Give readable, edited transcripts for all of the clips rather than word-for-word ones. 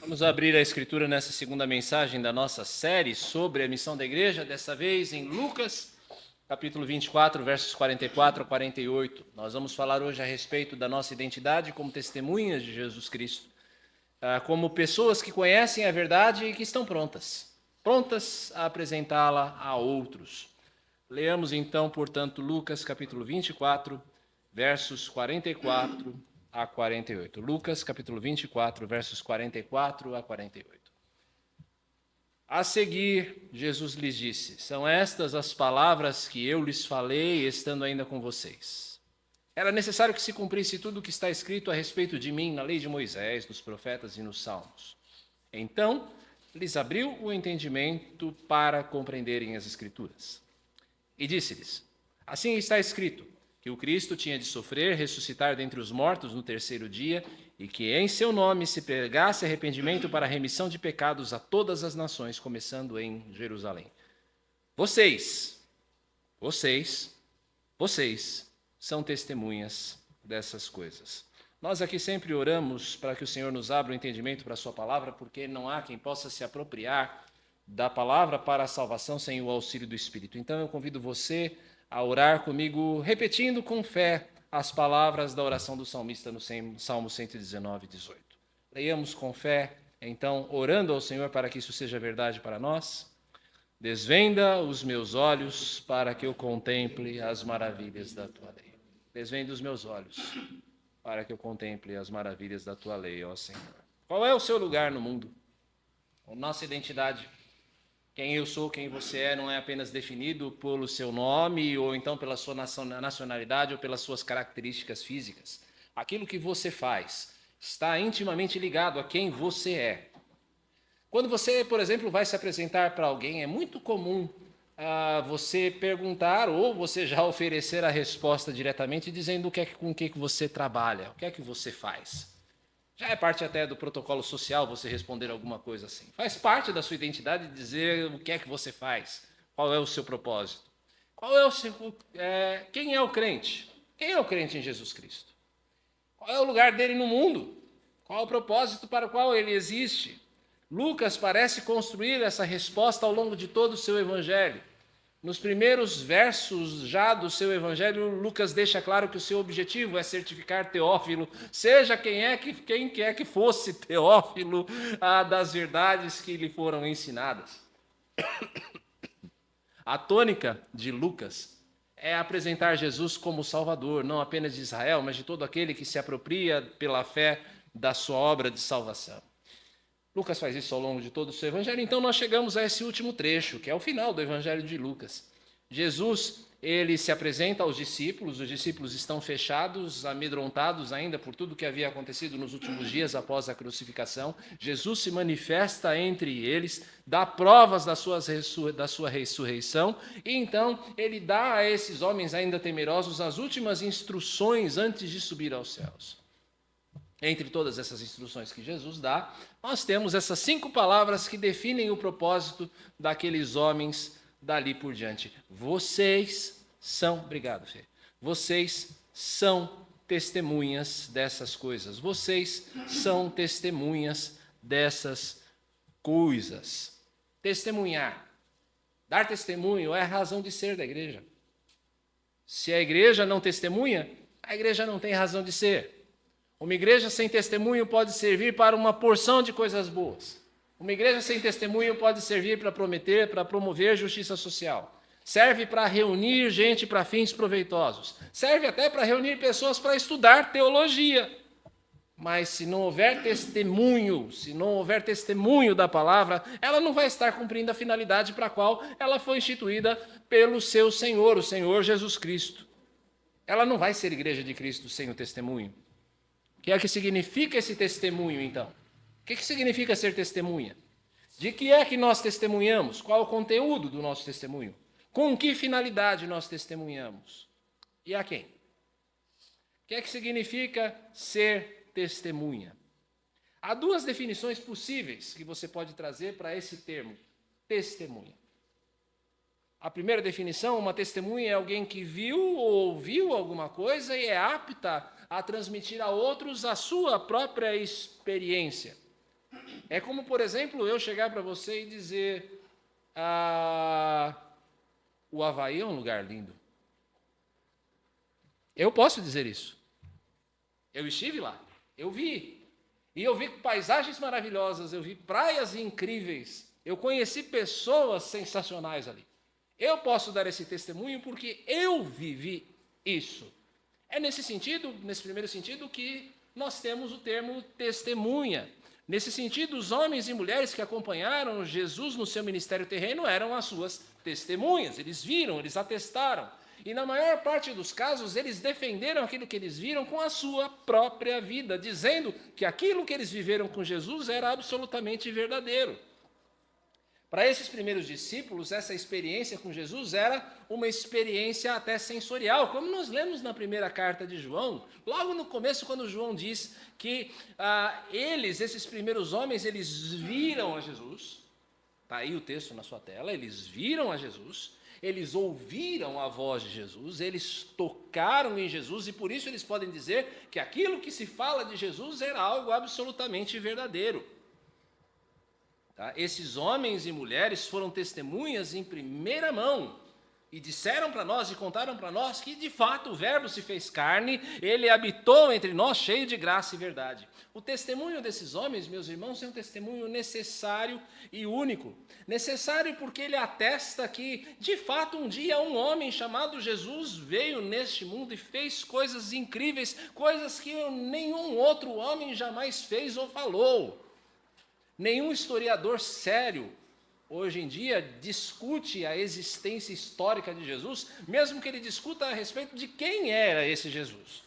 Vamos abrir a Escritura nessa segunda mensagem da nossa série sobre a missão da igreja, dessa vez em Lucas, capítulo 24, versos 44 a 48. Nós vamos falar hoje a respeito da nossa identidade como testemunhas de Jesus Cristo, como pessoas que conhecem a verdade e que estão prontas a apresentá-la a outros. Leamos então, portanto, Lucas, capítulo 24, versos 44 a 48. Lucas, capítulo 24, versos 44 a 48. A seguir, Jesus lhes disse: são estas as palavras que eu lhes falei, estando ainda com vocês. Era necessário que se cumprisse tudo o que está escrito a respeito de mim na lei de Moisés, nos profetas e nos salmos. Então, lhes abriu o entendimento para compreenderem as Escrituras. E disse-lhes: assim está escrito, que o Cristo tinha de sofrer, ressuscitar dentre os mortos no terceiro dia, e que em seu nome se pregasse arrependimento para a remissão de pecados a todas as nações, começando em Jerusalém. Vocês são testemunhas dessas coisas. Nós aqui sempre oramos para que o Senhor nos abra o entendimento para a sua palavra, porque não há quem possa se apropriar da palavra para a salvação sem o auxílio do Espírito. Então eu convido você a orar comigo, repetindo com fé as palavras da oração do salmista no Salmo 119, 18. Leiamos com fé, então, orando ao Senhor para que isso seja verdade para nós. Desvenda os meus olhos para que eu contemple as maravilhas da tua lei. Desvenda os meus olhos para que eu contemple as maravilhas da tua lei, ó Senhor. Qual é o seu lugar no mundo? A nossa identidade. Quem eu sou, quem você é, não é apenas definido pelo seu nome ou então pela sua nacionalidade ou pelas suas características físicas. Aquilo que você faz está intimamente ligado a quem você é. Quando você, por exemplo, vai se apresentar para alguém, é muito comum você perguntar ou você já oferecer a resposta diretamente dizendo com o que você trabalha, o que é que você faz. Já é parte até do protocolo social você responder alguma coisa assim. Faz parte da sua identidade dizer o que é que você faz, qual é o seu propósito. Quem é o crente? Quem é o crente em Jesus Cristo? Qual é o lugar dele no mundo? Qual é o propósito para o qual ele existe? Lucas parece construir essa resposta ao longo de todo o seu evangelho. Nos primeiros versos já do seu evangelho, Lucas deixa claro que o seu objetivo é certificar Teófilo, seja quem quer que fosse Teófilo, das verdades que lhe foram ensinadas. A tônica de Lucas é apresentar Jesus como Salvador, não apenas de Israel, mas de todo aquele que se apropria pela fé da sua obra de salvação. Lucas faz isso ao longo de todo o seu evangelho, então nós chegamos a esse último trecho, que é o final do evangelho de Lucas. Jesus, ele se apresenta aos discípulos, os discípulos estão fechados, amedrontados ainda por tudo que havia acontecido nos últimos dias após a crucificação. Jesus se manifesta entre eles, dá provas da sua ressurreição, e então ele dá a esses homens ainda temerosos as últimas instruções antes de subir aos céus. Entre todas essas instruções que Jesus dá, nós temos essas 5 palavras que definem o propósito daqueles homens dali por diante. Obrigado, Fê. Vocês são testemunhas dessas coisas. Vocês são testemunhas dessas coisas. Testemunhar. Dar testemunho é a razão de ser da igreja. Se a igreja não testemunha, a igreja não tem razão de ser. Uma igreja sem testemunho pode servir para uma porção de coisas boas. Uma igreja sem testemunho pode servir para promover justiça social. Serve para reunir gente para fins proveitosos. Serve até para reunir pessoas para estudar teologia. Mas se não houver testemunho da palavra, ela não vai estar cumprindo a finalidade para a qual ela foi instituída pelo seu Senhor, o Senhor Jesus Cristo. Ela não vai ser igreja de Cristo sem o testemunho. O que é que significa esse testemunho, então? O que significa ser testemunha? De que é que nós testemunhamos? Qual é o conteúdo do nosso testemunho? Com que finalidade nós testemunhamos? E a quem? O que é que significa ser testemunha? Há 2 definições possíveis que você pode trazer para esse termo, testemunha. A primeira definição, uma testemunha é alguém que viu ou ouviu alguma coisa e é apta a transmitir a outros a sua própria experiência. É como, por exemplo, eu chegar para você e dizer: o Havaí é um lugar lindo. Eu posso dizer isso. Eu estive lá, eu vi. E eu vi paisagens maravilhosas, eu vi praias incríveis, eu conheci pessoas sensacionais ali. Eu posso dar esse testemunho porque eu vivi isso. É nesse sentido, nesse primeiro sentido, que nós temos o termo testemunha. Nesse sentido, os homens e mulheres que acompanharam Jesus no seu ministério terreno eram as suas testemunhas. Eles viram, eles atestaram. E na maior parte dos casos, eles defenderam aquilo que eles viram com a sua própria vida, dizendo que aquilo que eles viveram com Jesus era absolutamente verdadeiro. Para esses primeiros discípulos, essa experiência com Jesus era uma experiência até sensorial, como nós lemos na primeira carta de João, logo no começo, quando João diz que esses primeiros homens, eles viram a Jesus. Está aí o texto na sua tela, eles viram a Jesus. Eles ouviram a voz de Jesus, eles tocaram em Jesus, e por isso eles podem dizer que aquilo que se fala de Jesus era algo absolutamente verdadeiro. Tá? Esses homens e mulheres foram testemunhas em primeira mão, e disseram para nós e contaram para nós que, de fato, o Verbo se fez carne, ele habitou entre nós cheio de graça e verdade. O testemunho desses homens, meus irmãos, é um testemunho necessário e único. Necessário porque ele atesta que, de fato, um dia um homem chamado Jesus veio neste mundo e fez coisas incríveis, coisas que nenhum outro homem jamais fez ou falou. Nenhum historiador sério hoje em dia discute a existência histórica de Jesus, mesmo que ele discuta a respeito de quem era esse Jesus.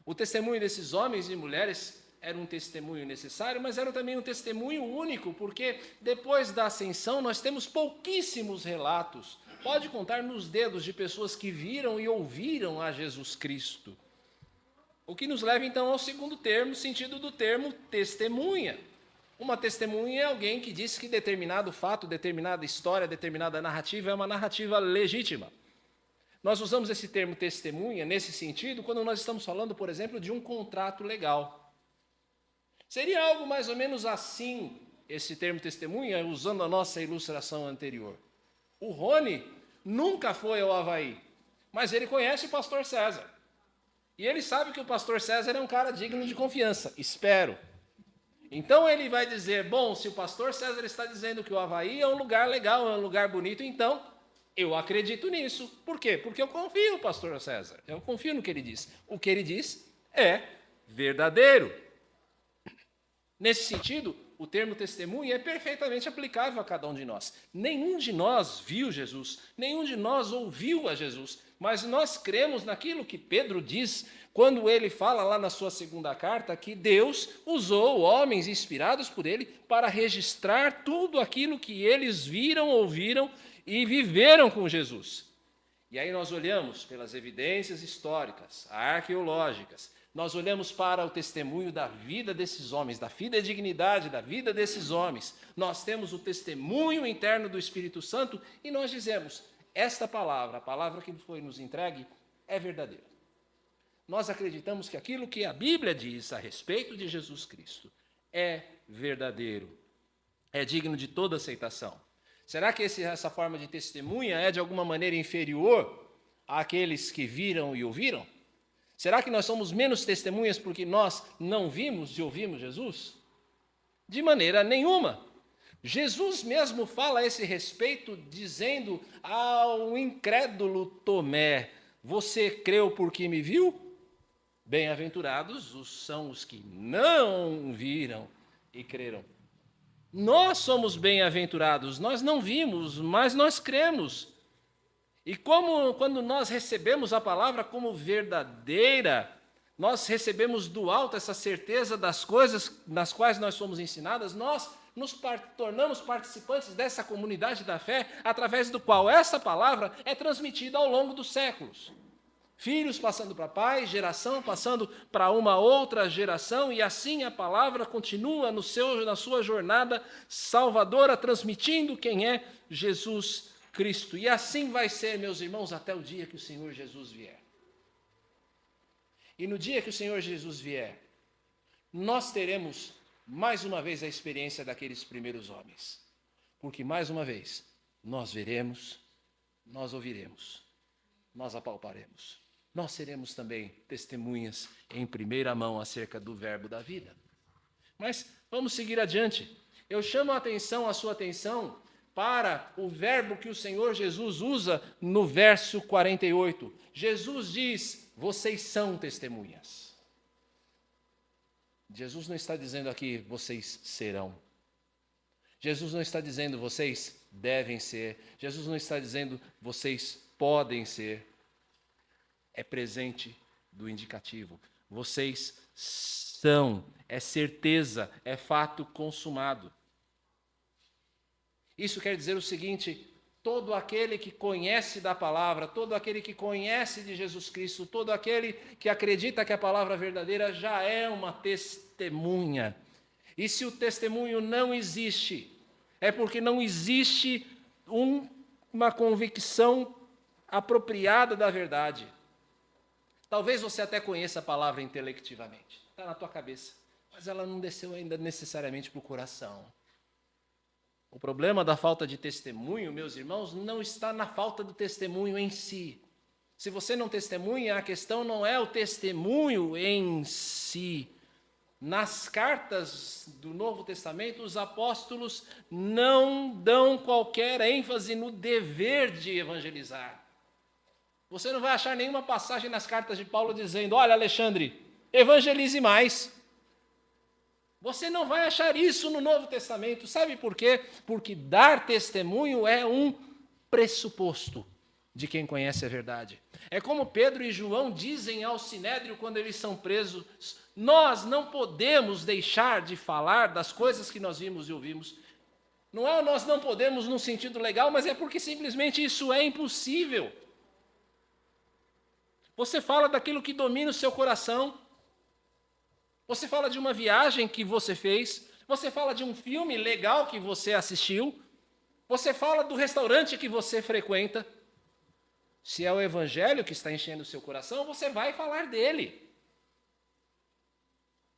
O testemunho desses homens e mulheres era um testemunho necessário, mas era também um testemunho único, porque depois da ascensão nós temos pouquíssimos relatos, pode contar nos dedos, de pessoas que viram e ouviram a Jesus Cristo. O que nos leva então ao segundo termo, sentido do termo testemunha. Uma testemunha é alguém que diz que determinado fato, determinada história, determinada narrativa é uma narrativa legítima. Nós usamos esse termo testemunha nesse sentido quando nós estamos falando, por exemplo, de um contrato legal. Seria algo mais ou menos assim, esse termo testemunha, usando a nossa ilustração anterior. O Rony nunca foi ao Havaí, mas ele conhece o pastor César. E ele sabe que o pastor César é um cara digno de confiança, espero. Então ele vai dizer, bom, se o pastor César está dizendo que o Havaí é um lugar legal, é um lugar bonito, então eu acredito nisso. Por quê? Porque eu confio no pastor César, eu confio no que ele diz. O que ele diz é verdadeiro. Nesse sentido, o termo testemunha é perfeitamente aplicável a cada um de nós. Nenhum de nós viu Jesus, nenhum de nós ouviu a Jesus, mas nós cremos naquilo que Pedro diz quando ele fala lá na sua segunda carta que Deus usou homens inspirados por ele para registrar tudo aquilo que eles viram, ouviram e viveram com Jesus. E aí nós olhamos pelas evidências históricas, arqueológicas, nós olhamos para o testemunho da vida desses homens, da fidedignidade da vida desses homens. Nós temos o testemunho interno do Espírito Santo e nós dizemos, esta palavra, a palavra que foi nos entregue, é verdadeira. Nós acreditamos que aquilo que a Bíblia diz a respeito de Jesus Cristo é verdadeiro, é digno de toda aceitação. Será que essa forma de testemunha é de alguma maneira inferior àqueles que viram e ouviram? Será que nós somos menos testemunhas porque nós não vimos e ouvimos Jesus? De maneira nenhuma. Jesus mesmo fala a esse respeito, dizendo ao incrédulo Tomé, você creu porque me viu? Bem-aventurados são os que não viram e creram. Nós somos bem-aventurados, nós não vimos, mas nós cremos. E quando nós recebemos a palavra como verdadeira, nós recebemos do alto essa certeza das coisas nas quais nós somos ensinadas, nós nos tornamos participantes dessa comunidade da fé, através do qual essa palavra é transmitida ao longo dos séculos. Filhos passando para pais, geração passando para uma outra geração, e assim a palavra continua na sua jornada salvadora, transmitindo quem é Jesus Cristo. E assim vai ser, meus irmãos, até o dia que o Senhor Jesus vier. E no dia que o Senhor Jesus vier, nós teremos mais uma vez a experiência daqueles primeiros homens. Porque, mais uma vez, nós veremos, nós ouviremos, nós apalparemos. Nós seremos também testemunhas em primeira mão acerca do verbo da vida. Mas vamos seguir adiante. Eu chamo a sua atenção, para o verbo que o Senhor Jesus usa no verso 48. Jesus diz, vocês são testemunhas. Jesus não está dizendo aqui, vocês serão. Jesus não está dizendo, vocês devem ser. Jesus não está dizendo, vocês podem ser. É presente do indicativo. Vocês são, é certeza, é fato consumado. Isso quer dizer o seguinte, todo aquele que conhece da palavra, todo aquele que conhece de Jesus Cristo, todo aquele que acredita que a palavra é verdadeira já é uma testemunha. E se o testemunho não existe, é porque não existe uma convicção apropriada da verdade. Talvez você até conheça a palavra intelectivamente, está na tua cabeça, mas ela não desceu ainda necessariamente para o coração. O problema da falta de testemunho, meus irmãos, não está na falta do testemunho em si. Se você não testemunha, a questão não é o testemunho em si. Nas cartas do Novo Testamento, os apóstolos não dão qualquer ênfase no dever de evangelizar. Você não vai achar nenhuma passagem nas cartas de Paulo dizendo, olha, Alexandre, evangelize mais. Você não vai achar isso no Novo Testamento. Sabe por quê? Porque dar testemunho é um pressuposto de quem conhece a verdade. É como Pedro e João dizem ao Sinédrio quando eles são presos, nós não podemos deixar de falar das coisas que nós vimos e ouvimos. Não é nós não podemos num sentido legal, mas é porque simplesmente isso é impossível. Você fala daquilo que domina o seu coração. Você fala de uma viagem que você fez, você fala de um filme legal que você assistiu, você fala do restaurante que você frequenta. Se é o evangelho que está enchendo o seu coração, você vai falar dele.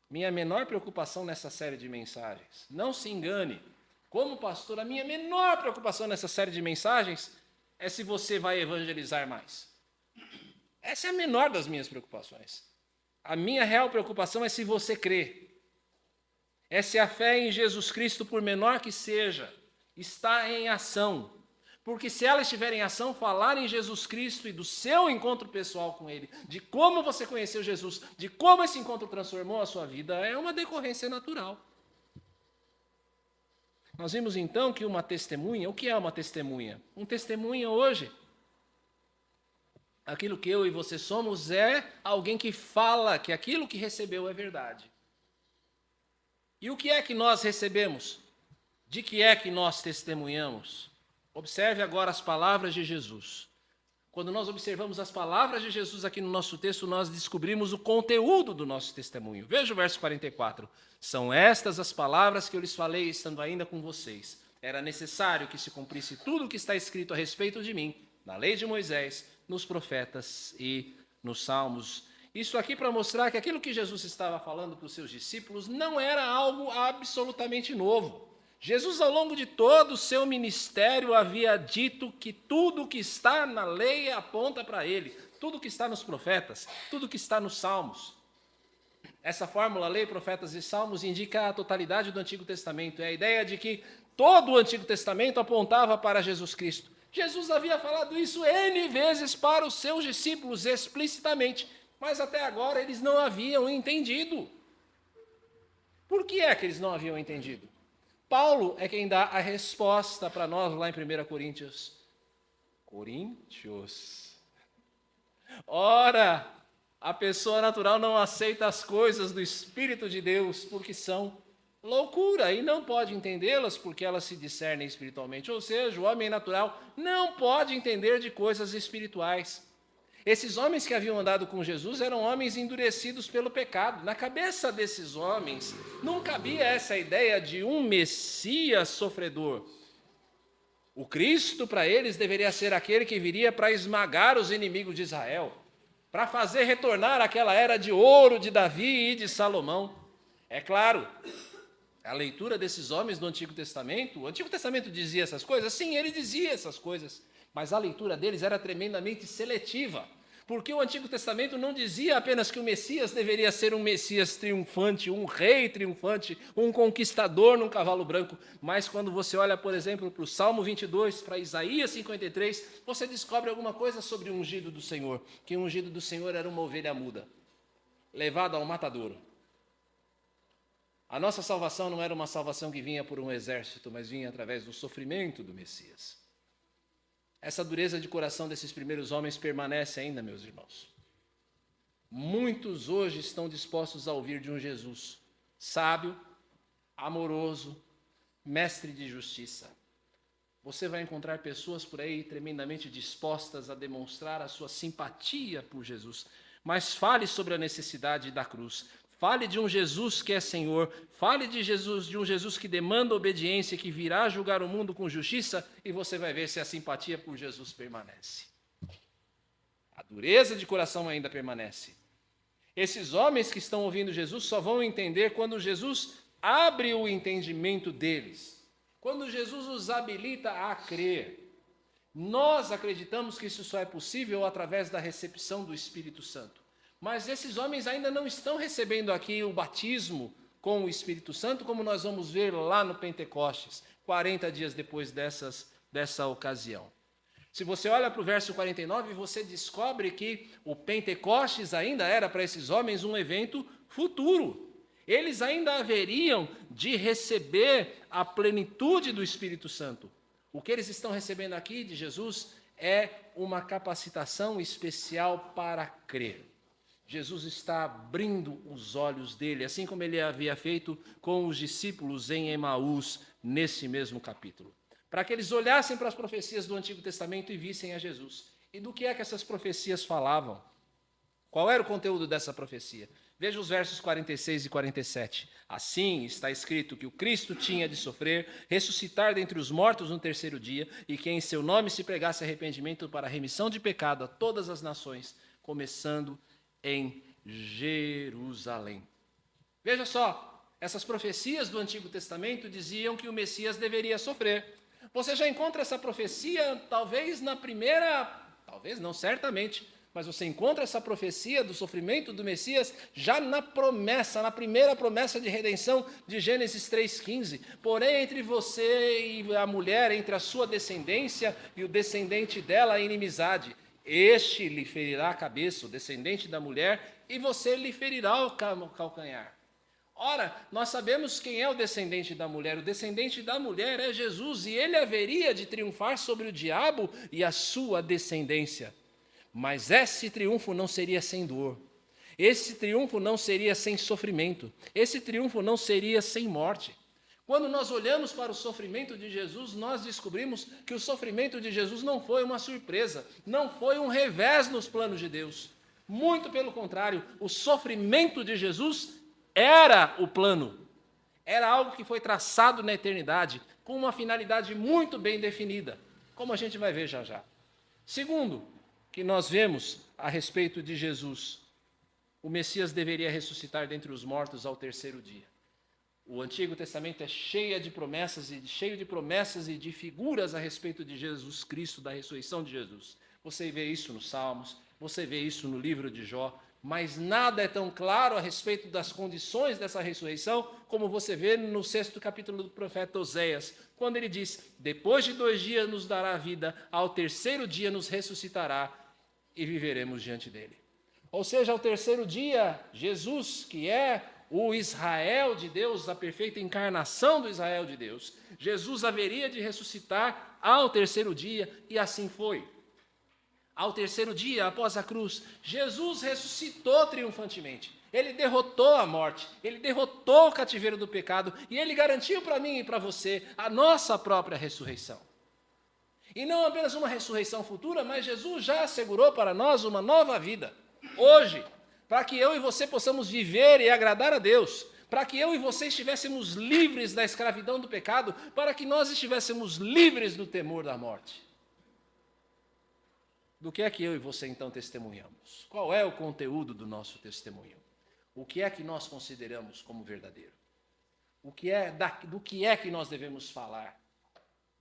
Minha menor preocupação nessa série de mensagens, não se engane, como pastor, a minha menor preocupação nessa série de mensagens é se você vai evangelizar mais. Essa é a menor das minhas preocupações. A minha real preocupação é se você crê. É se a fé em Jesus Cristo, por menor que seja, está em ação. Porque se ela estiver em ação, falar em Jesus Cristo e do seu encontro pessoal com Ele, de como você conheceu Jesus, de como esse encontro transformou a sua vida, é uma decorrência natural. Nós vimos então que uma testemunha, o que é uma testemunha? Um testemunha hoje, aquilo que eu e você somos é alguém que fala que aquilo que recebeu é verdade. E o que é que nós recebemos? De que é que nós testemunhamos? Observe agora as palavras de Jesus. Quando nós observamos as palavras de Jesus aqui no nosso texto, nós descobrimos o conteúdo do nosso testemunho. Veja o verso 44. São estas as palavras que eu lhes falei estando ainda com vocês. Era necessário que se cumprisse tudo o que está escrito a respeito de mim, na lei de Moisés, nos profetas e nos salmos. Isso aqui para mostrar que aquilo que Jesus estava falando para os seus discípulos não era algo absolutamente novo. Jesus, ao longo de todo o seu ministério, havia dito que tudo que está na lei aponta para ele, tudo que está nos profetas, tudo que está nos salmos. Essa fórmula, lei, profetas e salmos, indica a totalidade do Antigo Testamento. É a ideia de que todo o Antigo Testamento apontava para Jesus Cristo. Jesus havia falado isso N vezes para os seus discípulos explicitamente, mas até agora eles não haviam entendido. Por que é que eles não haviam entendido? Paulo é quem dá a resposta para nós lá em 1 Coríntios. Ora, a pessoa natural não aceita as coisas do Espírito de Deus porque são loucura e não pode entendê-las porque elas se discernem espiritualmente. Ou seja, o homem natural não pode entender de coisas espirituais. Esses homens que haviam andado com Jesus eram homens endurecidos pelo pecado. Na cabeça desses homens não cabia essa ideia de um Messias sofredor. O Cristo para eles deveria ser aquele que viria para esmagar os inimigos de Israel, para fazer retornar aquela era de ouro de Davi e de Salomão. É claro, A leitura desses homens do Antigo Testamento, o Antigo Testamento dizia essas coisas? Sim, ele dizia essas coisas, mas a leitura deles era tremendamente seletiva, porque o Antigo Testamento não dizia apenas que o Messias deveria ser um Messias triunfante, um rei triunfante, um conquistador num cavalo branco, mas quando você olha, por exemplo, para o Salmo 22, para Isaías 53, você descobre alguma coisa sobre o ungido do Senhor, que o ungido do Senhor era uma ovelha muda, levada ao matadouro. A nossa salvação não era uma salvação que vinha por um exército, mas vinha através do sofrimento do Messias. Essa dureza de coração desses primeiros homens permanece ainda, meus irmãos. Muitos hoje estão dispostos a ouvir de um Jesus sábio, amoroso, mestre de justiça. Você vai encontrar pessoas por aí tremendamente dispostas a demonstrar a sua simpatia por Jesus, mas fale sobre a necessidade da cruz. Fale de um Jesus que é Senhor, fale de um Jesus que demanda obediência, que virá julgar o mundo com justiça, e você vai ver se a simpatia por Jesus permanece. A dureza de coração ainda permanece. Esses homens que estão ouvindo Jesus só vão entender quando Jesus abre o entendimento deles, quando Jesus os habilita a crer. Nós acreditamos que isso só é possível através da recepção do Espírito Santo. Mas esses homens ainda não estão recebendo aqui o batismo com o Espírito Santo, como nós vamos ver lá no Pentecostes, 40 dias depois dessa ocasião. Se você olha para o verso 49, você descobre que o Pentecostes ainda era para esses homens um evento futuro. Eles ainda haveriam de receber a plenitude do Espírito Santo. O que eles estão recebendo aqui de Jesus é uma capacitação especial para crer. Jesus está abrindo os olhos dele, assim como ele havia feito com os discípulos em Emaús, nesse mesmo capítulo. Para que eles olhassem para as profecias do Antigo Testamento e vissem a Jesus. E do que é que essas profecias falavam? Qual era o conteúdo dessa profecia? Veja os versos 46 e 47. Assim está escrito que o Cristo tinha de sofrer, ressuscitar dentre os mortos no terceiro dia, e que em seu nome se pregasse arrependimento para a remissão de pecado a todas as nações, começando em Jerusalém. Veja só, essas profecias do Antigo Testamento diziam que o Messias deveria sofrer. Você já encontra essa profecia, talvez não, certamente, mas você encontra essa profecia do sofrimento do Messias já na primeira promessa de redenção de Gênesis 3,15. Porém, entre você e a mulher, entre a sua descendência e o descendente dela, a inimizade. Este lhe ferirá a cabeça, o descendente da mulher, e você lhe ferirá o calcanhar. Ora, nós sabemos quem é o descendente da mulher. O descendente da mulher é Jesus, e ele haveria de triunfar sobre o diabo e a sua descendência. Mas esse triunfo não seria sem dor. Esse triunfo não seria sem sofrimento. Esse triunfo não seria sem morte. Quando nós olhamos para o sofrimento de Jesus, nós descobrimos que o sofrimento de Jesus não foi uma surpresa, não foi um revés nos planos de Deus. Muito pelo contrário, o sofrimento de Jesus era o plano. Era algo que foi traçado na eternidade, com uma finalidade muito bem definida, como a gente vai ver já já. Segundo, que nós vemos a respeito de Jesus, o Messias deveria ressuscitar dentre os mortos ao terceiro dia. O Antigo Testamento é cheio de promessas e de figuras a respeito de Jesus Cristo, da ressurreição de Jesus. Você vê isso nos Salmos, você vê isso no livro de Jó, mas nada é tão claro a respeito das condições dessa ressurreição como você vê no 6º capítulo do profeta Oséias, quando ele diz: depois de 2 dias nos dará vida, ao terceiro dia nos ressuscitará e viveremos diante dele. Ou seja, ao terceiro dia, Jesus, que é o Israel de Deus, a perfeita encarnação do Israel de Deus, Jesus haveria de ressuscitar ao terceiro dia, e assim foi. Ao terceiro dia, após a cruz, Jesus ressuscitou triunfantemente. Ele derrotou a morte, ele derrotou o cativeiro do pecado, e ele garantiu para mim e para você a nossa própria ressurreição. E não apenas uma ressurreição futura, mas Jesus já assegurou para nós uma nova vida, hoje, para que eu e você possamos viver e agradar a Deus, para que eu e você estivéssemos livres da escravidão do pecado, para que nós estivéssemos livres do temor da morte. Do que é que eu e você então testemunhamos? Qual é o conteúdo do nosso testemunho? O que é que nós consideramos como verdadeiro? do que é que nós devemos falar.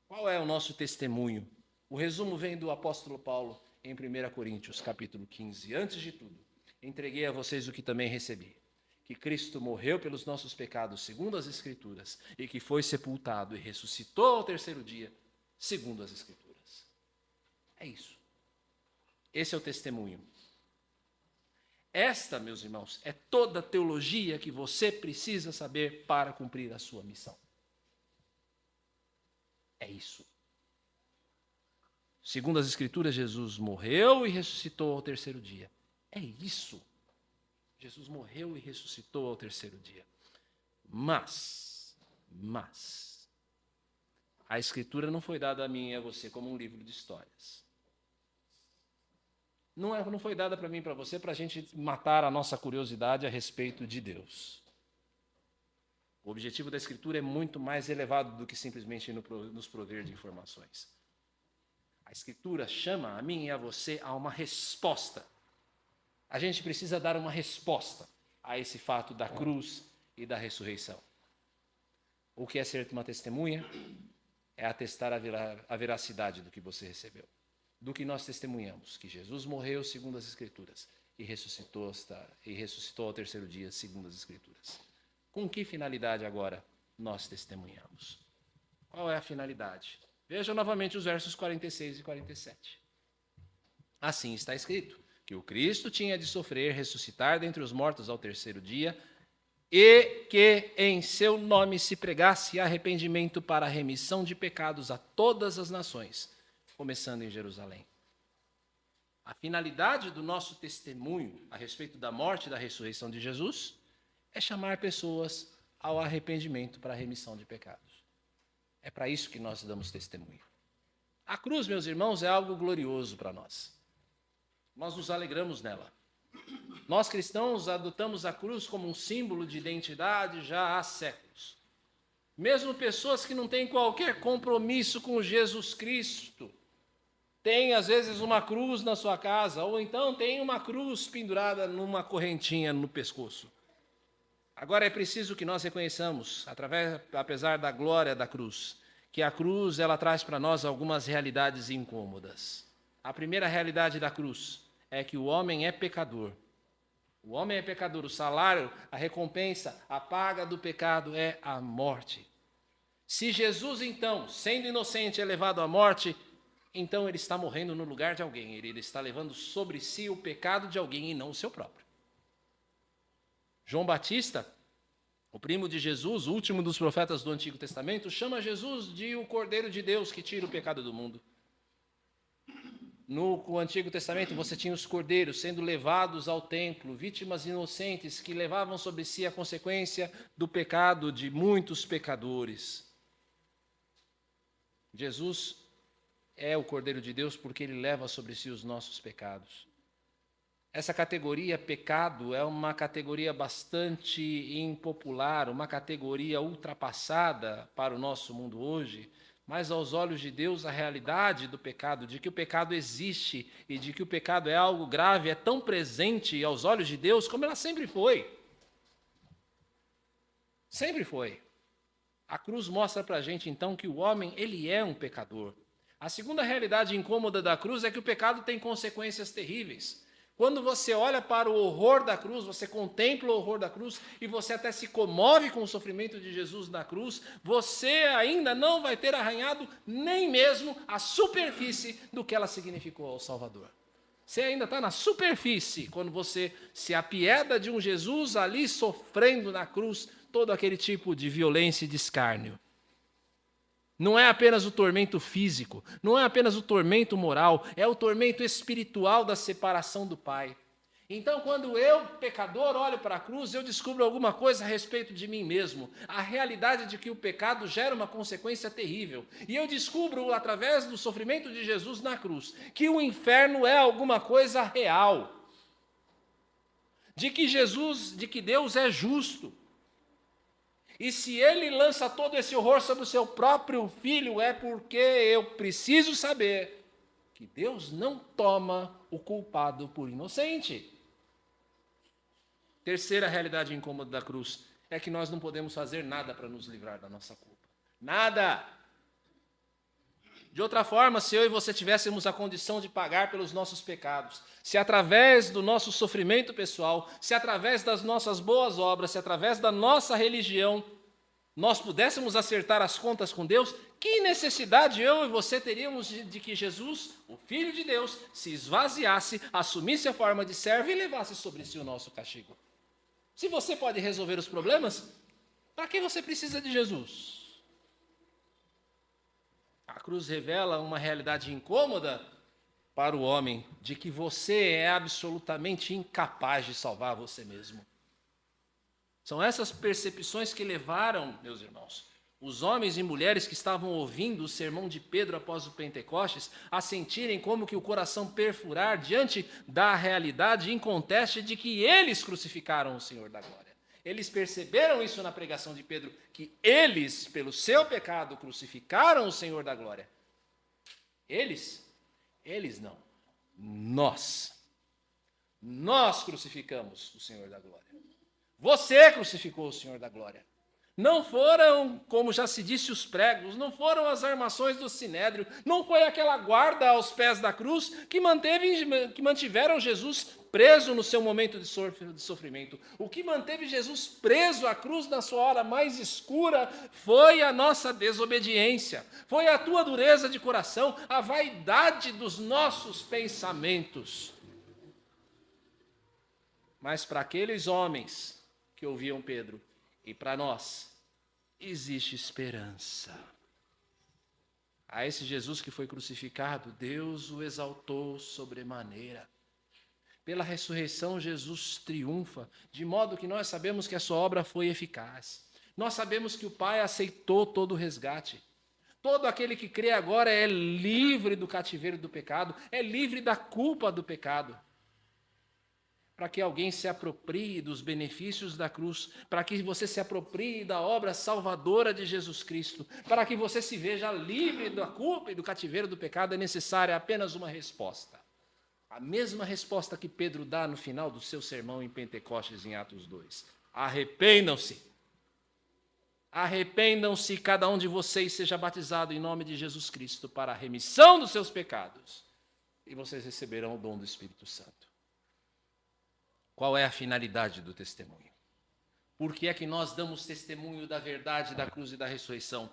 Qual é o nosso testemunho? O resumo vem do apóstolo Paulo em 1 Coríntios, capítulo 15. Antes de tudo, entreguei a vocês o que também recebi, que Cristo morreu pelos nossos pecados, segundo as Escrituras, e que foi sepultado e ressuscitou ao terceiro dia, segundo as Escrituras. É isso. Esse é o testemunho. Esta, meus irmãos, é toda a teologia que você precisa saber para cumprir a sua missão. É isso. Segundo as Escrituras, Jesus morreu e ressuscitou ao terceiro dia. É isso. Jesus morreu e ressuscitou ao terceiro dia. Mas, a Escritura não foi dada a mim e a você como um livro de histórias. Não foi dada para mim e para você para a gente matar a nossa curiosidade a respeito de Deus. O objetivo da Escritura é muito mais elevado do que simplesmente nos prover de informações. A Escritura chama a mim e a você a uma resposta. A gente precisa dar uma resposta a esse fato da cruz e da ressurreição. O que é ser uma testemunha? É atestar a veracidade do que você recebeu. Do que nós testemunhamos, que Jesus morreu segundo as Escrituras e ressuscitou ao terceiro dia segundo as Escrituras. Com que finalidade agora nós testemunhamos? Qual é a finalidade? Veja novamente os versos 46 e 47. Assim está escrito, que o Cristo tinha de sofrer, ressuscitar dentre os mortos ao terceiro dia, e que em seu nome se pregasse arrependimento para a remissão de pecados a todas as nações, começando em Jerusalém. A finalidade do nosso testemunho a respeito da morte e da ressurreição de Jesus é chamar pessoas ao arrependimento para a remissão de pecados. É para isso que nós damos testemunho. A cruz, meus irmãos, é algo glorioso para nós. Nós nos alegramos nela. Nós cristãos adotamos a cruz como um símbolo de identidade já há séculos. Mesmo pessoas que não têm qualquer compromisso com Jesus Cristo, tem às vezes uma cruz na sua casa, ou então tem uma cruz pendurada numa correntinha no pescoço. Agora é preciso que nós reconheçamos, apesar da glória da cruz, que a cruz ela traz para nós algumas realidades incômodas. A primeira realidade da cruz é que o homem é pecador. O homem é pecador, o salário, a recompensa, a paga do pecado é a morte. Se Jesus, então, sendo inocente, é levado à morte, então ele está morrendo no lugar de alguém, ele está levando sobre si o pecado de alguém e não o seu próprio. João Batista, o primo de Jesus, o último dos profetas do Antigo Testamento, chama Jesus de o Cordeiro de Deus que tira o pecado do mundo. No Antigo Testamento você tinha os cordeiros sendo levados ao templo, vítimas inocentes que levavam sobre si a consequência do pecado de muitos pecadores. Jesus é o Cordeiro de Deus porque ele leva sobre si os nossos pecados. Essa categoria pecado é uma categoria bastante impopular, uma categoria ultrapassada para o nosso mundo hoje, mas aos olhos de Deus a realidade do pecado, de que o pecado existe e de que o pecado é algo grave, é tão presente aos olhos de Deus como ela sempre foi. Sempre foi. A cruz mostra para a gente então que o homem ele é um pecador. A segunda realidade incômoda da cruz é que o pecado tem consequências terríveis. Quando você olha para o horror da cruz, você contempla o horror da cruz e você até se comove com o sofrimento de Jesus na cruz, você ainda não vai ter arranhado nem mesmo a superfície do que ela significou ao Salvador. Você ainda está na superfície quando você se apieda de um Jesus ali sofrendo na cruz todo aquele tipo de violência e de escárnio. Não é apenas o tormento físico, não é apenas o tormento moral, é o tormento espiritual da separação do Pai. Então, quando eu, pecador, olho para a cruz, eu descubro alguma coisa a respeito de mim mesmo. A realidade de que o pecado gera uma consequência terrível. E eu descubro, através do sofrimento de Jesus na cruz, que o inferno é alguma coisa real. De que Deus é justo. E se ele lança todo esse horror sobre o seu próprio filho, é porque eu preciso saber que Deus não toma o culpado por inocente. Terceira realidade incômoda da cruz é que nós não podemos fazer nada para nos livrar da nossa culpa. Nada! De outra forma, se eu e você tivéssemos a condição de pagar pelos nossos pecados, se através do nosso sofrimento pessoal, se através das nossas boas obras, se através da nossa religião, nós pudéssemos acertar as contas com Deus, que necessidade eu e você teríamos de que Jesus, o Filho de Deus, se esvaziasse, assumisse a forma de servo e levasse sobre si o nosso castigo? Se você pode resolver os problemas, para que você precisa de Jesus? A cruz revela uma realidade incômoda para o homem, de que você é absolutamente incapaz de salvar você mesmo. São essas percepções que levaram, meus irmãos, os homens e mulheres que estavam ouvindo o sermão de Pedro após o Pentecostes, a sentirem como que o coração perfurar diante da realidade inconteste de que eles crucificaram o Senhor da glória. Eles perceberam isso na pregação de Pedro, que eles, pelo seu pecado, crucificaram o Senhor da glória. Eles não. Nós crucificamos o Senhor da glória. Você crucificou o Senhor da glória. Não foram, como já se disse, os pregos, não foram as armações do sinédrio, não foi aquela guarda aos pés da cruz que mantiveram Jesus preso no seu momento de sofrimento. O que manteve Jesus preso à cruz na sua hora mais escura foi a nossa desobediência, foi a tua dureza de coração, a vaidade dos nossos pensamentos. Mas para aqueles homens que ouviam Pedro, e para nós, existe esperança. A esse Jesus que foi crucificado, Deus o exaltou sobremaneira. Pela ressurreição, Jesus triunfa, de modo que nós sabemos que a sua obra foi eficaz. Nós sabemos que o Pai aceitou todo o resgate. Todo aquele que crê agora é livre do cativeiro do pecado, é livre da culpa do pecado. Para que alguém se aproprie dos benefícios da cruz, para que você se aproprie da obra salvadora de Jesus Cristo, para que você se veja livre da culpa e do cativeiro do pecado, é necessária apenas uma resposta. A mesma resposta que Pedro dá no final do seu sermão em Pentecostes, em Atos 2. Arrependam-se. Arrependam-se, cada um de vocês seja batizado em nome de Jesus Cristo para a remissão dos seus pecados, e vocês receberão o dom do Espírito Santo. Qual é a finalidade do testemunho? Por que é que nós damos testemunho da verdade da cruz e da ressurreição?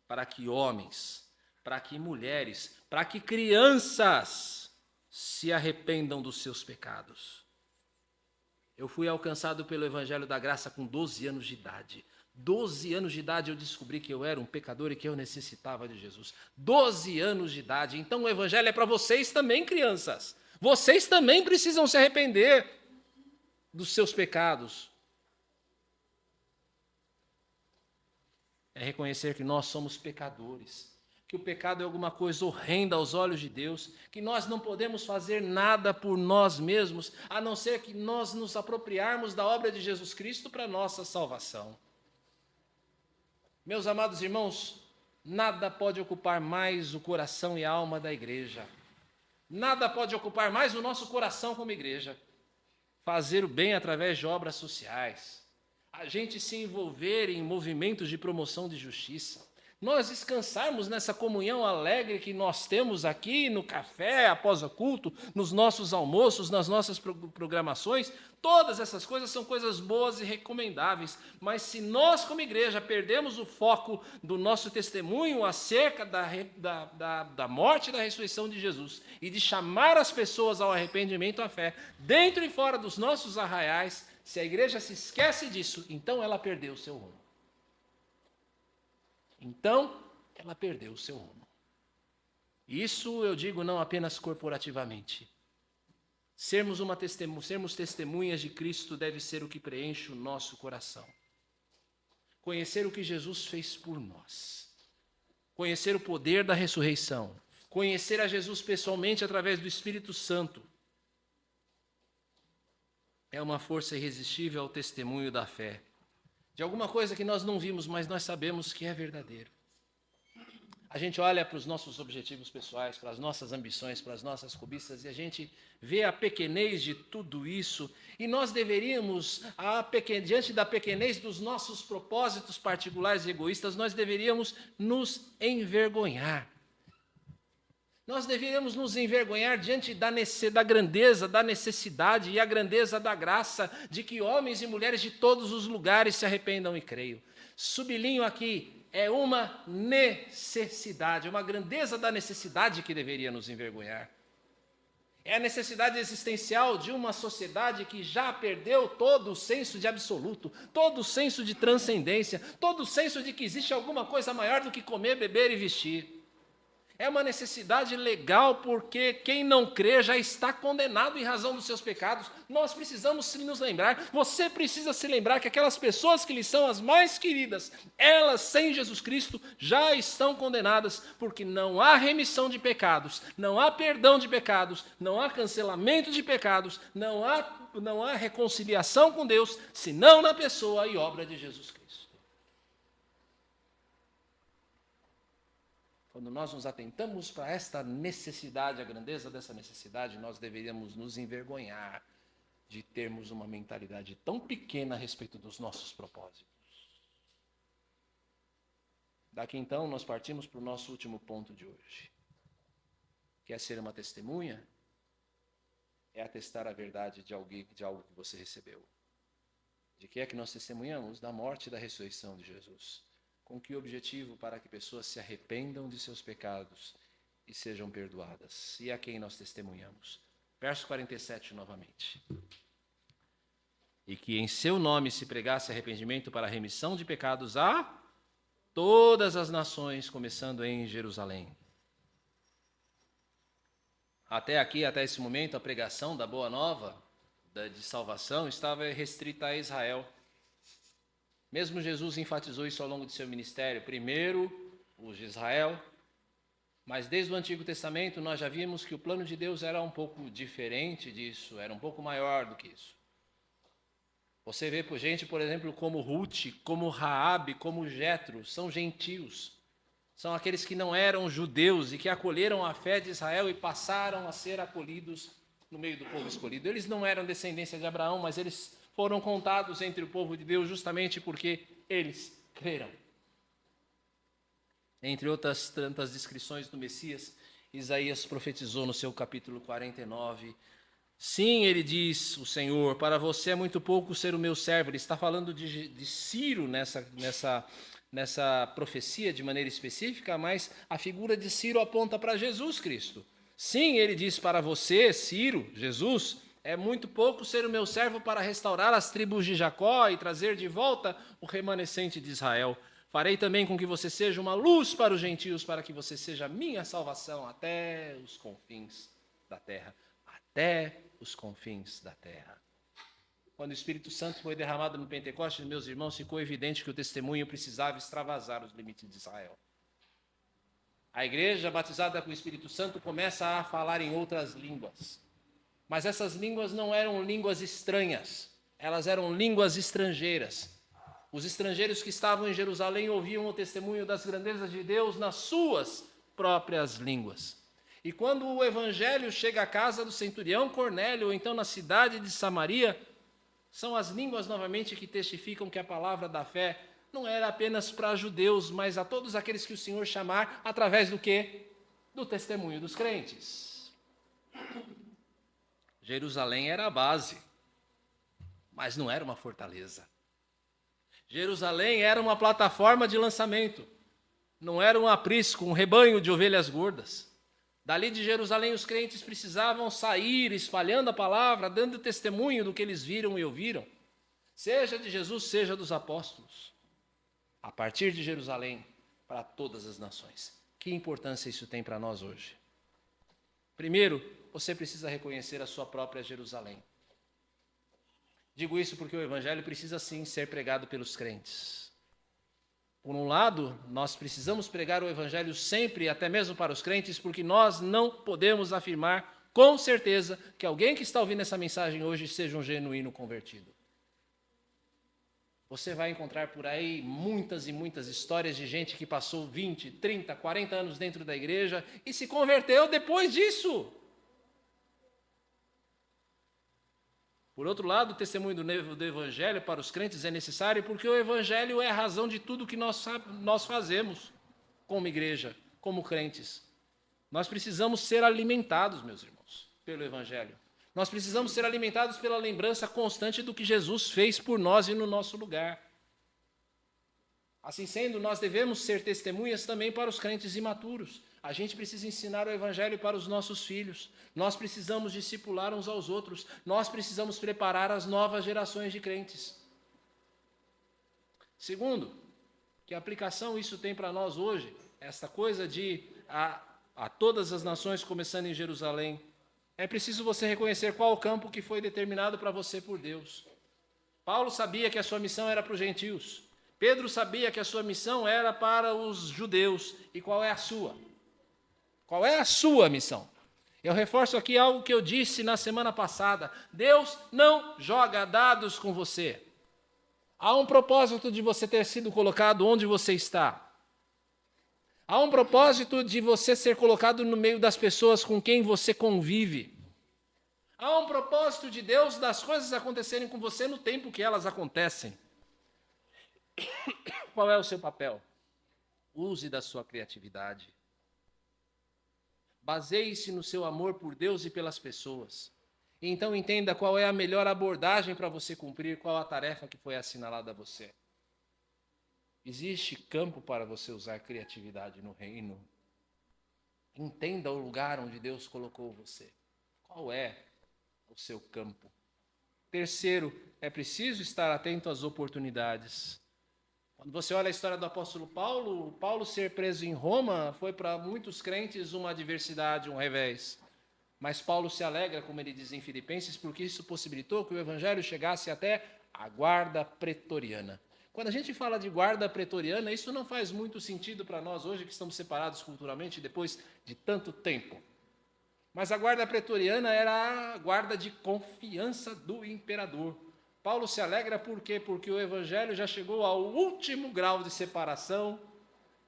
Para que homens, para que mulheres, para que crianças se arrependam dos seus pecados. Eu fui alcançado pelo Evangelho da Graça com 12 anos de idade. 12 anos de idade eu descobri que eu era um pecador e que eu necessitava de Jesus. 12 anos de idade. Então o Evangelho é para vocês também, crianças. Vocês também precisam se arrepender dos seus pecados. É reconhecer que nós somos pecadores, que o pecado é alguma coisa horrenda aos olhos de Deus, que nós não podemos fazer nada por nós mesmos, a não ser que nós nos apropriarmos da obra de Jesus Cristo para nossa salvação. Meus amados irmãos, nada pode ocupar mais o coração e a alma da igreja. Nada pode ocupar mais o nosso coração como igreja. Fazer o bem através de obras sociais, a gente se envolver em movimentos de promoção de justiça, nós descansarmos nessa comunhão alegre que nós temos aqui no café, após o culto, nos nossos almoços, nas nossas programações, todas essas coisas são coisas boas e recomendáveis, mas se nós como igreja perdemos o foco do nosso testemunho acerca da morte e da ressurreição de Jesus e de chamar as pessoas ao arrependimento à fé, dentro e fora dos nossos arraiais, se a igreja se esquece disso, então ela perdeu o seu rumo. Então, ela perdeu o seu rumo. Isso eu digo não apenas corporativamente. Sermos testemunhas de Cristo deve ser o que preenche o nosso coração. Conhecer o que Jesus fez por nós. Conhecer o poder da ressurreição. Conhecer a Jesus pessoalmente através do Espírito Santo. É uma força irresistível ao testemunho da fé. De alguma coisa que nós não vimos, mas nós sabemos que é verdadeiro. A gente olha para os nossos objetivos pessoais, para as nossas ambições, para as nossas cobiças, e a gente vê a pequenez de tudo isso, e nós deveríamos, diante da pequenez dos nossos propósitos particulares e egoístas, nós deveríamos nos envergonhar. Nós deveríamos nos envergonhar diante da grandeza, da necessidade e a grandeza da graça de que homens e mulheres de todos os lugares se arrependam e creiam. Sublinho aqui, é uma necessidade, uma grandeza da necessidade que deveria nos envergonhar. É a necessidade existencial de uma sociedade que já perdeu todo o senso de absoluto, todo o senso de transcendência, todo o senso de que existe alguma coisa maior do que comer, beber e vestir. É uma necessidade legal porque quem não crê já está condenado em razão dos seus pecados. Nós precisamos nos lembrar, você precisa se lembrar que aquelas pessoas que lhe são as mais queridas, elas sem Jesus Cristo já estão condenadas, porque não há remissão de pecados, não há perdão de pecados, não há cancelamento de pecados, não há reconciliação com Deus, senão na pessoa e obra de Jesus Cristo. Quando nós nos atentamos para esta necessidade, a grandeza dessa necessidade, nós deveríamos nos envergonhar de termos uma mentalidade tão pequena a respeito dos nossos propósitos. Daqui então nós partimos para o nosso último ponto de hoje. Quer ser uma testemunha? É atestar a verdade de algo que você recebeu. De que é que nós testemunhamos? Da morte e da ressurreição de Jesus. Com que objetivo? Para que pessoas se arrependam de seus pecados e sejam perdoadas. E a quem nós testemunhamos? Verso 47 novamente. E que em seu nome se pregasse arrependimento para a remissão de pecados a todas as nações, começando em Jerusalém. Até aqui, até esse momento, a pregação da Boa Nova, de salvação, estava restrita a Israel. Mesmo Jesus enfatizou isso ao longo de seu ministério. Primeiro, os de Israel. Mas desde o Antigo Testamento nós já vimos que o plano de Deus era um pouco diferente disso, era um pouco maior do que isso. Você vê gente, por exemplo, como Ruth, como Raabe, como Jetro, são gentios. São aqueles que não eram judeus e que acolheram a fé de Israel e passaram a ser acolhidos no meio do povo escolhido. Eles não eram descendência de Abraão, mas eles foram contados entre o povo de Deus justamente porque eles creram. Entre outras tantas descrições do Messias, Isaías profetizou no seu capítulo 49. Sim, ele diz, o Senhor, para você é muito pouco ser o meu servo. Ele está falando de Ciro nessa profecia de maneira específica, mas a figura de Ciro aponta para Jesus Cristo. Sim, ele diz para você, Ciro, Jesus, é muito pouco ser o meu servo para restaurar as tribos de Jacó e trazer de volta o remanescente de Israel. Farei também com que você seja uma luz para os gentios, para que você seja minha salvação até os confins da terra. Até os confins da terra. Quando o Espírito Santo foi derramado no Pentecostes, meus irmãos, ficou evidente que o testemunho precisava extravasar os limites de Israel. A igreja batizada com o Espírito Santo começa a falar em outras línguas. Mas essas línguas não eram línguas estranhas, elas eram línguas estrangeiras. Os estrangeiros que estavam em Jerusalém ouviam o testemunho das grandezas de Deus nas suas próprias línguas. E quando o evangelho chega à casa do centurião Cornélio, ou então na cidade de Samaria, são as línguas novamente que testificam que a palavra da fé não era apenas para judeus, mas a todos aqueles que o Senhor chamar, através do quê? Do testemunho dos crentes. Jerusalém era a base, mas não era uma fortaleza. Jerusalém era uma plataforma de lançamento, não era um aprisco, um rebanho de ovelhas gordas. Dali de Jerusalém os crentes precisavam sair espalhando a palavra, dando testemunho do que eles viram e ouviram, seja de Jesus, seja dos apóstolos. A partir de Jerusalém, para todas as nações. Que importância isso tem para nós hoje? Primeiro, você precisa reconhecer a sua própria Jerusalém. Digo isso porque o evangelho precisa sim ser pregado pelos crentes. Por um lado, nós precisamos pregar o evangelho sempre, até mesmo para os crentes, porque nós não podemos afirmar com certeza que alguém que está ouvindo essa mensagem hoje seja um genuíno convertido. Você vai encontrar por aí muitas e muitas histórias de gente que passou 20, 30, 40 anos dentro da igreja e se converteu depois disso. Por outro lado, o testemunho do Evangelho para os crentes é necessário porque o Evangelho é a razão de tudo que nós fazemos como igreja, como crentes. Nós precisamos ser alimentados, meus irmãos, pelo Evangelho. Nós precisamos ser alimentados pela lembrança constante do que Jesus fez por nós e no nosso lugar. Assim sendo, nós devemos ser testemunhas também para os crentes imaturos. A gente precisa ensinar o Evangelho para os nossos filhos. Nós precisamos discipular uns aos outros. Nós precisamos preparar as novas gerações de crentes. Segundo, que aplicação isso tem para nós hoje? Esta coisa de a todas as nações, começando em Jerusalém. É preciso você reconhecer qual o campo que foi determinado para você por Deus. Paulo sabia que a sua missão era para os gentios. Pedro sabia que a sua missão era para os judeus. E qual é a sua? Qual é a sua missão? Eu reforço aqui algo que eu disse na semana passada. Deus não joga dados com você. Há um propósito de você ter sido colocado onde você está. Há um propósito de você ser colocado no meio das pessoas com quem você convive. Há um propósito de Deus das coisas acontecerem com você no tempo que elas acontecem. Qual é o seu papel? Use da sua criatividade. Baseie-se no seu amor por Deus e pelas pessoas. E então entenda qual é a melhor abordagem para você cumprir, qual a tarefa que foi assinalada a você. Existe campo para você usar criatividade no reino. Entenda o lugar onde Deus colocou você. Qual é o seu campo? Terceiro, é preciso estar atento às oportunidades. Quando você olha a história do apóstolo Paulo, Paulo ser preso em Roma foi para muitos crentes uma adversidade, um revés. Mas Paulo se alegra, como ele diz em Filipenses, porque isso possibilitou que o evangelho chegasse até a guarda pretoriana. Quando a gente fala de guarda pretoriana, isso não faz muito sentido para nós hoje, que estamos separados culturalmente depois de tanto tempo. Mas a guarda pretoriana era a guarda de confiança do imperador. Paulo se alegra por quê? Porque o evangelho já chegou ao último grau de separação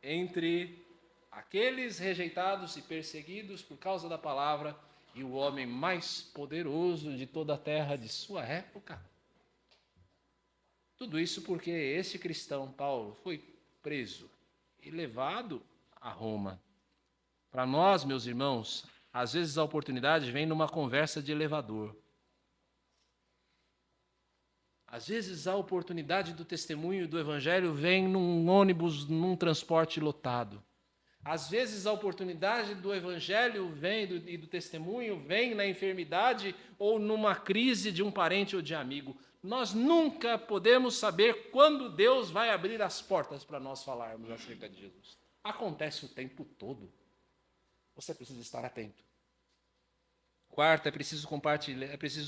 entre aqueles rejeitados e perseguidos por causa da palavra e o homem mais poderoso de toda a terra de sua época. Tudo isso porque esse cristão, Paulo, foi preso e levado a Roma. Para nós, meus irmãos, às vezes a oportunidade vem numa conversa de elevador. Às vezes a oportunidade do testemunho do evangelho vem num ônibus, num transporte lotado. Às vezes a oportunidade do evangelho e do testemunho vem na enfermidade ou numa crise de um parente ou de amigo. Nós nunca podemos saber quando Deus vai abrir as portas para nós falarmos acerca de Jesus. Acontece o tempo todo. Você precisa estar atento. Quarto, é preciso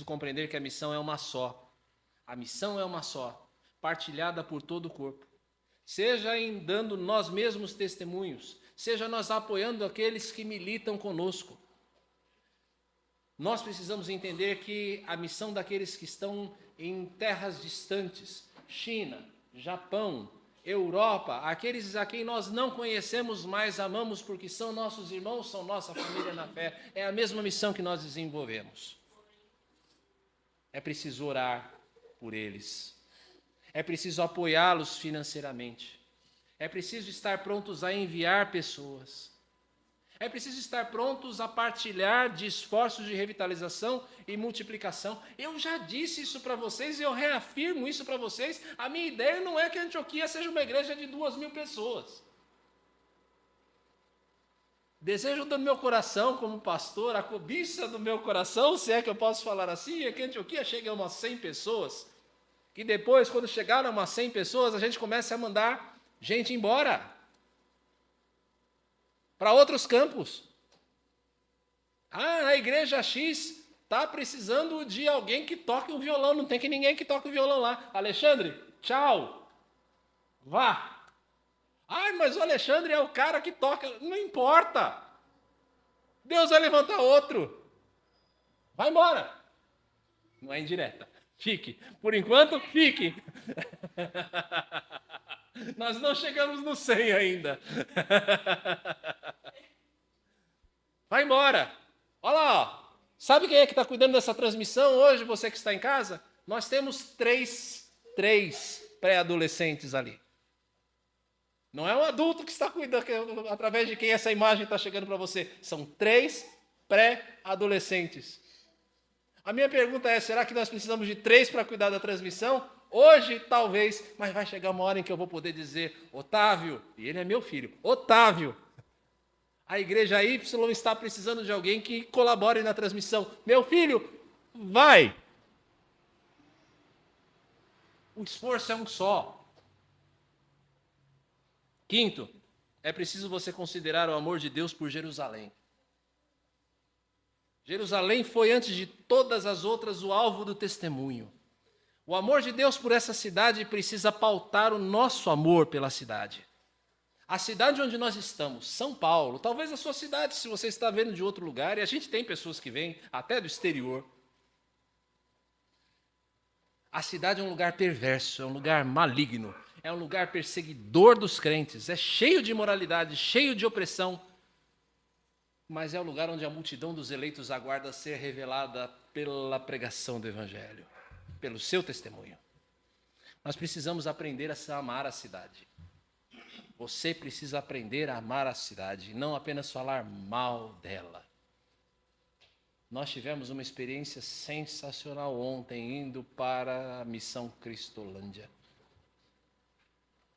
compreender que a missão é uma só. A missão é uma só, partilhada por todo o corpo. Seja em dando nós mesmos testemunhos, seja nós apoiando aqueles que militam conosco. Nós precisamos entender que a missão daqueles que estão em terras distantes, China, Japão, Europa, aqueles a quem nós não conhecemos, mas amamos porque são nossos irmãos, são nossa família na fé, é a mesma missão que nós desenvolvemos. É preciso orar por eles. É preciso apoiá-los financeiramente. É preciso estar prontos a enviar pessoas. É preciso estar prontos a partilhar de esforços de revitalização e multiplicação. Eu já disse isso para vocês e eu reafirmo isso para vocês. A minha ideia não é que Antioquia seja uma igreja de 2.000 pessoas. Desejo do meu coração, como pastor, a cobiça do meu coração, se é que eu posso falar assim, é que Antioquia chegue a umas 100 pessoas. E depois, quando chegar a umas 100 pessoas, a gente comece a mandar gente embora para outros campos. A igreja X está precisando de alguém que toque o violão. Não tem ninguém que toque o violão lá. Alexandre, tchau. Vá. Mas o Alexandre é o cara que toca. Não importa. Deus vai levantar outro. Vai embora. Não é indireta. Fique. Por enquanto, fique. Nós não chegamos no 100 ainda. Vai embora. Olha lá, ó. Sabe quem é que está cuidando dessa transmissão hoje, você que está em casa? Nós temos três pré-adolescentes ali. Não é um adulto que está cuidando, através de quem essa imagem está chegando para você. São 3 pré-adolescentes. A minha pergunta é, será que nós precisamos de 3 para cuidar da transmissão? Hoje, talvez, mas vai chegar uma hora em que eu vou poder dizer, Otávio, e ele é meu filho, Otávio, a igreja Y está precisando de alguém que colabore na transmissão. Meu filho, vai! O esforço é um só. Quinto, é preciso você considerar o amor de Deus por Jerusalém. Jerusalém foi, antes de todas as outras, o alvo do testemunho. O amor de Deus por essa cidade precisa pautar o nosso amor pela cidade. A cidade onde nós estamos, São Paulo, talvez a sua cidade, se você está vendo de outro lugar, e a gente tem pessoas que vêm até do exterior. A cidade é um lugar perverso, é um lugar maligno, é um lugar perseguidor dos crentes, é cheio de imoralidade, cheio de opressão, mas é o lugar onde a multidão dos eleitos aguarda ser revelada pela pregação do Evangelho, pelo seu testemunho. Nós precisamos aprender a amar a cidade. Você precisa aprender a amar a cidade, não apenas falar mal dela. Nós tivemos uma experiência sensacional ontem, indo para a Missão Cristolândia.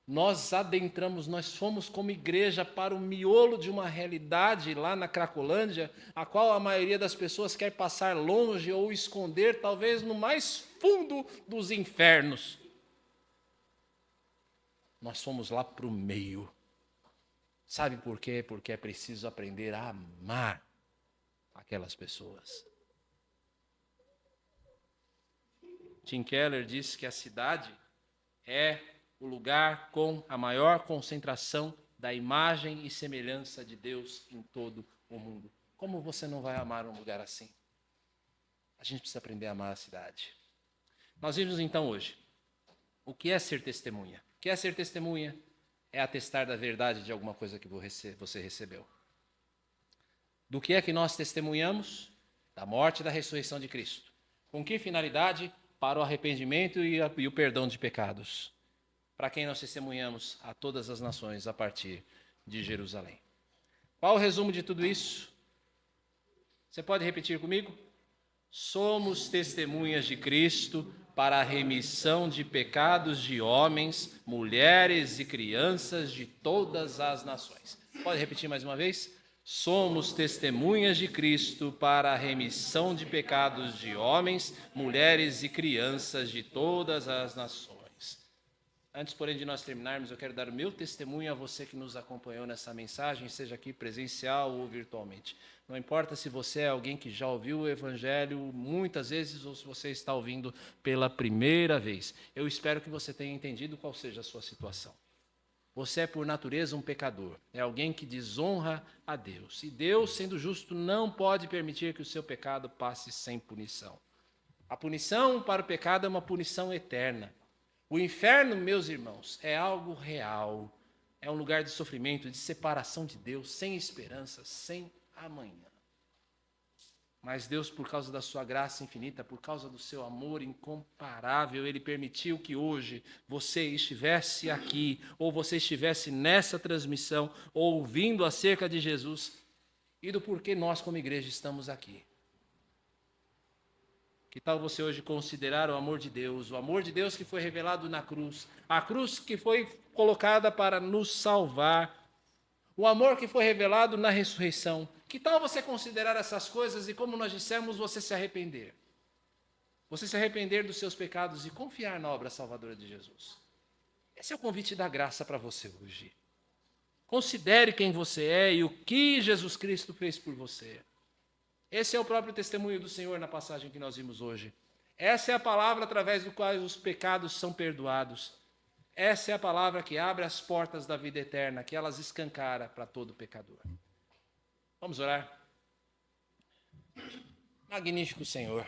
Nós adentramos, nós fomos como igreja para o miolo de uma realidade lá na Cracolândia, a qual a maioria das pessoas quer passar longe ou esconder, talvez no mais fundo dos infernos. Nós fomos lá para o meio. Sabe por quê? Porque é preciso aprender a amar aquelas pessoas. Tim Keller disse que a cidade é o lugar com a maior concentração da imagem e semelhança de Deus em todo o mundo. Como você não vai amar um lugar assim? A gente precisa aprender a amar a cidade. Nós vimos então hoje o que é ser testemunha. O que é ser testemunha? É atestar da verdade de alguma coisa que você recebeu. Do que é que nós testemunhamos? Da morte e da ressurreição de Cristo. Com que finalidade? Para o arrependimento e o perdão de pecados. Para quem nós testemunhamos? A todas as nações a partir de Jerusalém. Qual o resumo de tudo isso? Você pode repetir comigo? Somos testemunhas de Cristo para a remissão de pecados de homens, mulheres e crianças de todas as nações. Pode repetir mais uma vez? Somos testemunhas de Cristo para a remissão de pecados de homens, mulheres e crianças de todas as nações. Antes, porém, de nós terminarmos, eu quero dar o meu testemunho a você que nos acompanhou nessa mensagem, seja aqui presencial ou virtualmente. Não importa se você é alguém que já ouviu o Evangelho muitas vezes ou se você está ouvindo pela primeira vez. Eu espero que você tenha entendido qual seja a sua situação. Você é, por natureza, um pecador. É alguém que desonra a Deus. E Deus, sendo justo, não pode permitir que o seu pecado passe sem punição. A punição para o pecado é uma punição eterna. O inferno, meus irmãos, é algo real. É um lugar de sofrimento, de separação de Deus, sem esperança, sem amanhã. Mas Deus, por causa da sua graça infinita, por causa do seu amor incomparável, Ele permitiu que hoje você estivesse aqui, ou você estivesse nessa transmissão, ouvindo acerca de Jesus e do porquê nós, como igreja, estamos aqui. Que tal você hoje considerar o amor de Deus que foi revelado na cruz, a cruz que foi colocada para nos salvar, o amor que foi revelado na ressurreição. Que tal você considerar essas coisas e, como nós dissemos, você se arrepender? Você se arrepender dos seus pecados e confiar na obra salvadora de Jesus. Esse é o convite da graça para você hoje. Considere quem você é e o que Jesus Cristo fez por você. Esse é o próprio testemunho do Senhor na passagem que nós vimos hoje. Essa é a palavra através do qual os pecados são perdoados. Essa é a palavra que abre as portas da vida eterna, que elas escancara para todo pecador. Vamos orar? Magnífico Senhor.